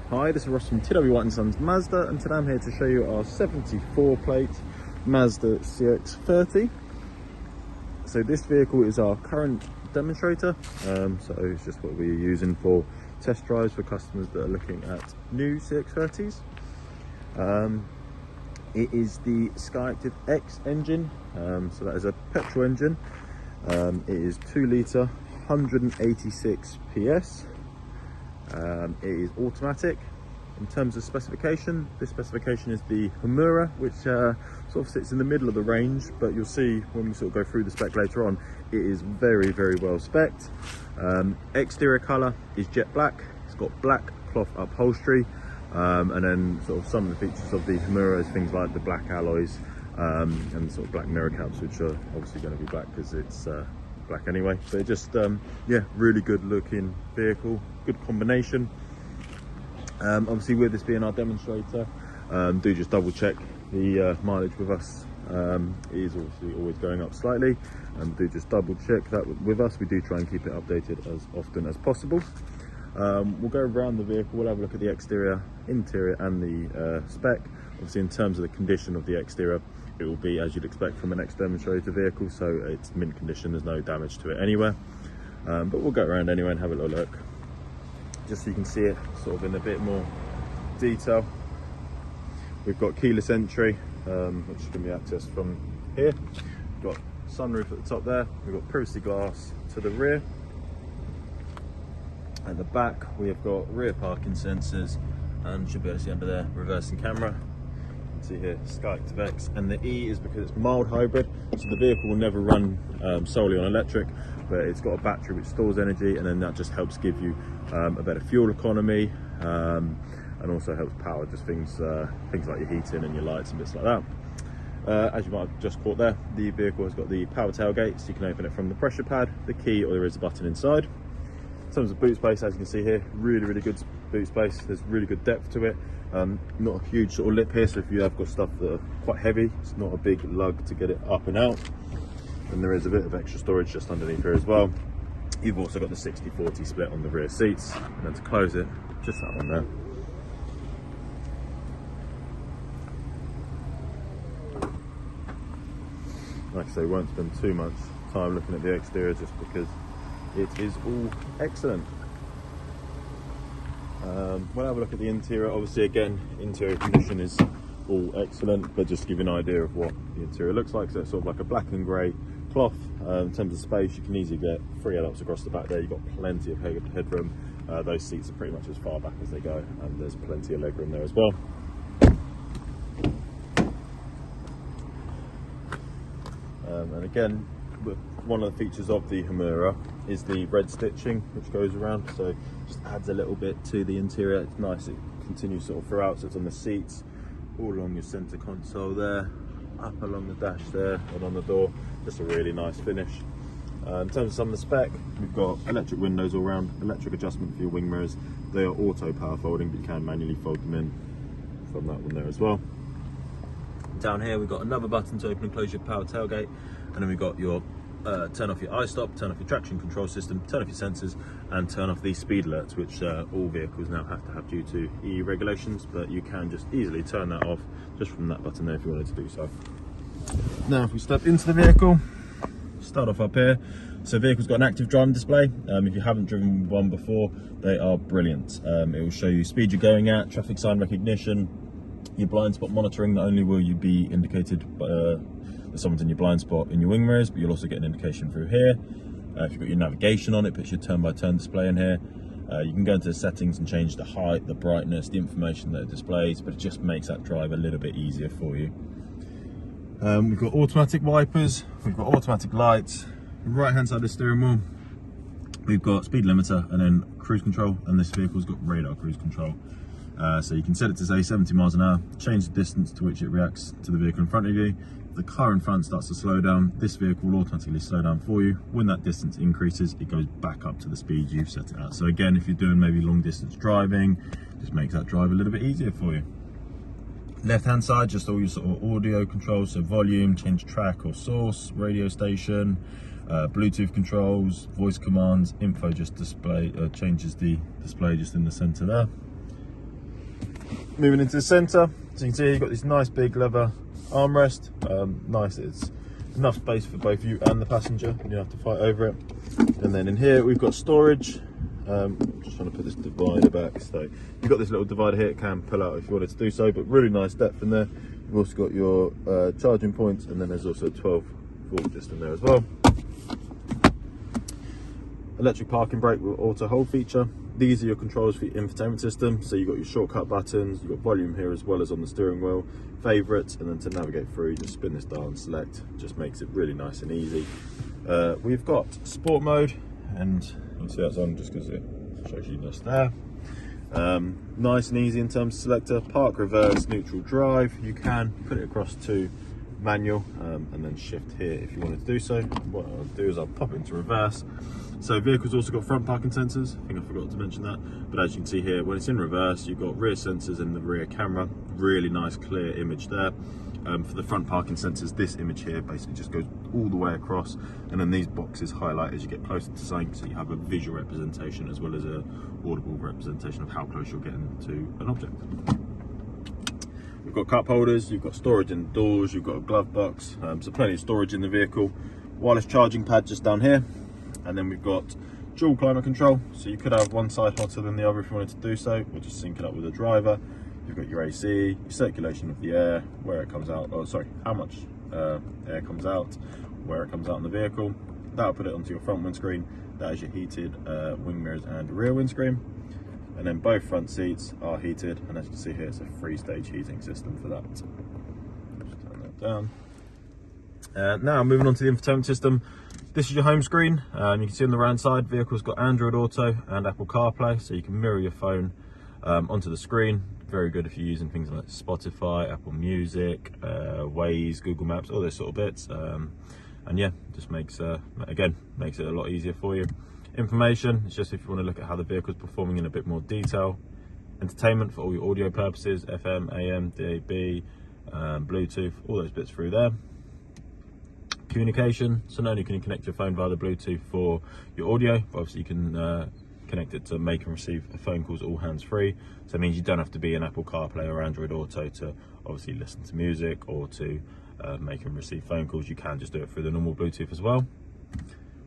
Hi, this is Ross from TW White & Sons Mazda, and today I'm here to show you our 74 plate Mazda CX-30. So this vehicle is our current demonstrator, so it's just what we're using for test drives for customers that are looking at new CX-30s. It is the SKYACTIV X engine, so that is a petrol engine. It is 2 litre, 186 PS. It is automatic. In terms of specification, this specification is the Homura, which sort of sits in the middle of the range, but you'll see when we sort of go through the spec later on, it is very, very well spec'd. Exterior colour is jet black. It's got black cloth upholstery, and then sort of some of the features of the Homura is things like the black alloys and sort of black mirror caps, which are obviously going to be black because it's black anyway. But just yeah, really good looking vehicle, good combination. Obviously with this being our demonstrator, do just double check the mileage with us. It is obviously always going up slightly, and do just double check that with us. We do try and keep it updated as often as possible. We'll go around the vehicle, we'll have a look at the exterior, interior and the spec. Obviously in terms of the condition of the exterior, it will be as you'd expect from an Ex-Demonstrator vehicle, so it's mint condition, there's no damage to it anywhere. But we'll go around anyway and have a little look, just so you can see it sort of in a bit more detail. We've got keyless entry, which can be accessed from here. We've got sunroof at the top there. We've got privacy glass to the rear. At the back, we have got rear parking sensors, and should be able to see under there, reversing camera. You can see here, SKYACTIV X, and the E is because it's mild hybrid, so the vehicle will never run solely on electric, but it's got a battery which stores energy, and then that just helps give you a better fuel economy, and also helps power just things like your heating and your lights and bits like that. As you might have just caught there, the vehicle has got the power tailgate, so you can open it from the pressure pad, the key, or there is a button inside. In terms of boot space, as you can see here, really good boot space. There's really good depth to it. Not a huge sort of lip here, so if you have got stuff that are quite heavy, it's not a big lug to get it up and out. And there is a bit of extra storage just underneath here as well. You've also got the 60/40 split on the rear seats, and then to close it, just that one there. Like I say, won't spend too much time looking at the exterior just because it is all excellent. We'll have a look at the interior. Obviously again, interior condition is all excellent, but just to give you an idea of what the interior looks like, so it's sort of like a black and grey cloth. In terms of space, you can easily get 3 adults across the back there. You've got plenty of headroom. Those seats are pretty much as far back as they go, and there's plenty of legroom there as well. And again, one of the features of the Homura is the red stitching which goes around, so just adds a little bit to the interior. It's nice, it continues sort of throughout, so it's on the seats, all along your center console there, up along the dash there, and on the door. Just a really nice finish. In terms of some of the spec, we've got electric windows all round, electric adjustment for your wing mirrors. They are auto power folding, but you can manually fold them in from that one there as well. Down here we've got another button to open and close your power tailgate, and then we've got your turn off your iStop, turn off your traction control system, turn off your sensors, and turn off these speed alerts, which all vehicles now have to have due to EU regulations, but you can just easily turn that off just from that button there if you wanted to do so. Now if we step into the vehicle, start off up here. So the vehicle's got an active driving display. If you haven't driven one before, they are brilliant. It will show you speed you're going at, traffic sign recognition, your blind spot monitoring. Not only will you be indicated that someone's in your blind spot in your wing mirrors, but you'll also get an indication through here. If you've got your navigation on, it puts your turn-by-turn display in here. You can go into the settings and change the height, the brightness, the information that it displays, but it just makes that drive a little bit easier for you. We've got automatic wipers, we've got automatic lights. Right hand side of the steering wheel, we've got speed limiter and then cruise control, and this vehicle's got radar cruise control. So you can set it to say 70 miles an hour, change the distance to which it reacts to the vehicle in front of you. If the car in front starts to slow down, this vehicle will automatically slow down for you. When that distance increases, it goes back up to the speed you've set it at. So again, if you're doing maybe long distance driving, just makes that drive a little bit easier for you. Left hand side, just all your sort of audio controls, so volume, change track or source, radio station, Bluetooth controls, voice commands, info just display, changes the display just in the center there. Moving into the centre, so you can see you've got this nice big leather armrest. Nice, it's enough space for both you and the passenger. You don't have to fight over it. And then in here we've got storage. I'm just trying to put this divider back. So you've got this little divider here, it can pull out if you wanted to do so, but really nice depth in there. You've also got your charging points, and then there's also a 12-volt just in there as well. Electric parking brake with auto hold feature. These are your controls for your infotainment system. So you've got your shortcut buttons, you've got volume here as well as on the steering wheel, favourites, and then to navigate through, you just spin this dial and select. Just makes it really nice and easy. We've got sport mode, and you can see that's on just because it shows you just there. Nice and easy in terms of selector. Park, reverse, neutral, drive. You can put it across to manual and then shift here if you wanted to do so. What I'll do is I'll pop it into reverse. So vehicle's also got front parking sensors. I think I forgot to mention that, but as you can see here, when it's in reverse, you've got rear sensors in the rear camera. Really nice clear image there. For the front parking sensors, this image here basically just goes all the way across, and then these boxes highlight as you get closer to something, so you have a visual representation as well as a audible representation of how close you're getting to an object. You've got cup holders, you've got storage in the doors, you've got a glove box, so plenty of storage in the vehicle. Wireless charging pad just down here, and then we've got dual climate control, so you could have one side hotter than the other if you wanted to do so, or just sync it up with the driver. You've got your AC, your circulation of the air, where it comes out, how much air comes out, where it comes out in the vehicle. That'll put it onto your front windscreen. That is your heated wing mirrors and rear windscreen. And then both front seats are heated, and as you can see here, it's a 3-stage heating system for that. Just turn that down. Now moving on to the infotainment system. This is your home screen. You can see on the right side, vehicle's got Android Auto and Apple CarPlay, so you can mirror your phone onto the screen. Very good if you're using things like Spotify, Apple Music, Waze, Google Maps, all those sort of bits. And yeah, just makes again makes it a lot easier for you. Information, it's just if you want to look at how the vehicle is performing in a bit more detail. Entertainment for all your audio purposes, FM, AM, DAB, Bluetooth, all those bits through there. Communication, so not only can you connect your phone via the Bluetooth for your audio, but obviously you can connect it to make and receive phone calls all hands-free. So it means you don't have to be in Apple CarPlay or Android Auto to obviously listen to music or to make and receive phone calls. You can just do it through the normal Bluetooth as well.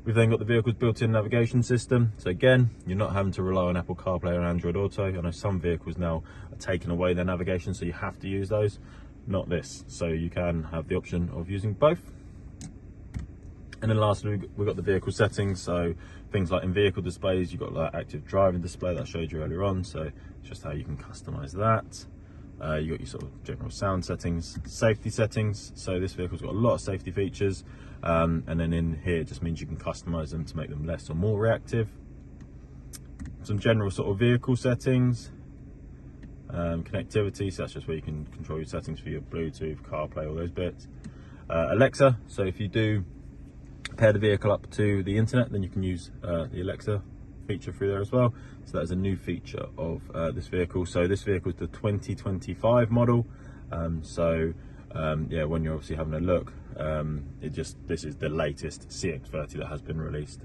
We've then got the vehicle's built-in navigation system. So again, you're not having to rely on Apple CarPlay or Android Auto. I know some vehicles now are taking away their navigation, so you have to use those. Not this. So you can have the option of using both. And then lastly, we've got the vehicle settings. So things like in vehicle displays, you've got that active driving display that I showed you earlier on. So it's just how you can customize that. You got your sort of general sound settings, safety settings. So this vehicle's got a lot of safety features. And then in here, it just means you can customize them to make them less or more reactive. Some general sort of vehicle settings, connectivity. So that's just where you can control your settings for your Bluetooth, CarPlay, all those bits. Alexa. So if you do pair the vehicle up to the internet, then you can use the Alexa feature through there as well. So that is a new feature of this vehicle. So this vehicle is the 2025 model. Yeah, when you're obviously having a look, this is the latest CX-30 that has been released.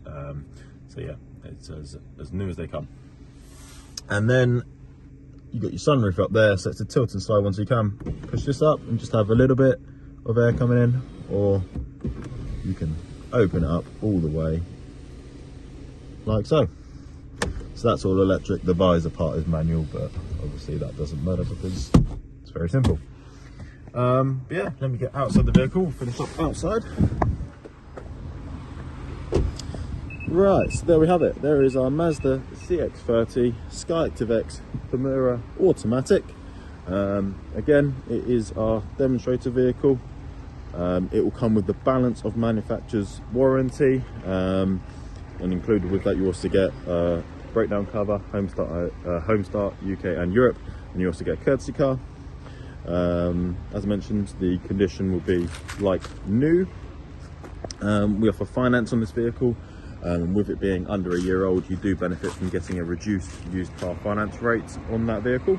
So yeah, it's as new as they come. And then you got your sunroof up there, so it's a tilt and slide one, so you can push this up and just have a little bit of air coming in, or you can open it up all the way like so. So that's all electric. The visor part is manual, but obviously that doesn't matter because it's very simple. But yeah, let me get outside the vehicle, finish up outside. Right, so there we have it. There is our Mazda CX-30 SKYACTIV X Homura automatic. Again, it is our demonstrator vehicle. It will come with the balance of manufacturer's warranty, and included with that you also get breakdown cover, home start UK and Europe, and you also get a courtesy car. As I mentioned, the condition will be like new. We offer finance on this vehicle, and with it being under a year old, you do benefit from getting a reduced used car finance rate on that vehicle.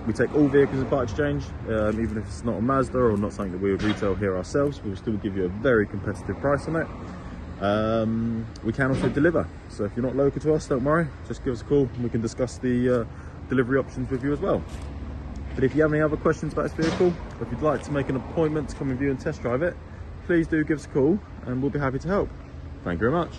We take all vehicles in part exchange, even if it's not a Mazda or not something that we would retail here ourselves. We'll still give you a very competitive price on it. We can also deliver, so if you're not local to us, don't worry, just give us a call and we can discuss the delivery options with you as well. But if you have any other questions about this vehicle, or if you'd like to make an appointment to come and view and test drive it, please do give us a call and we'll be happy to help. Thank you very much.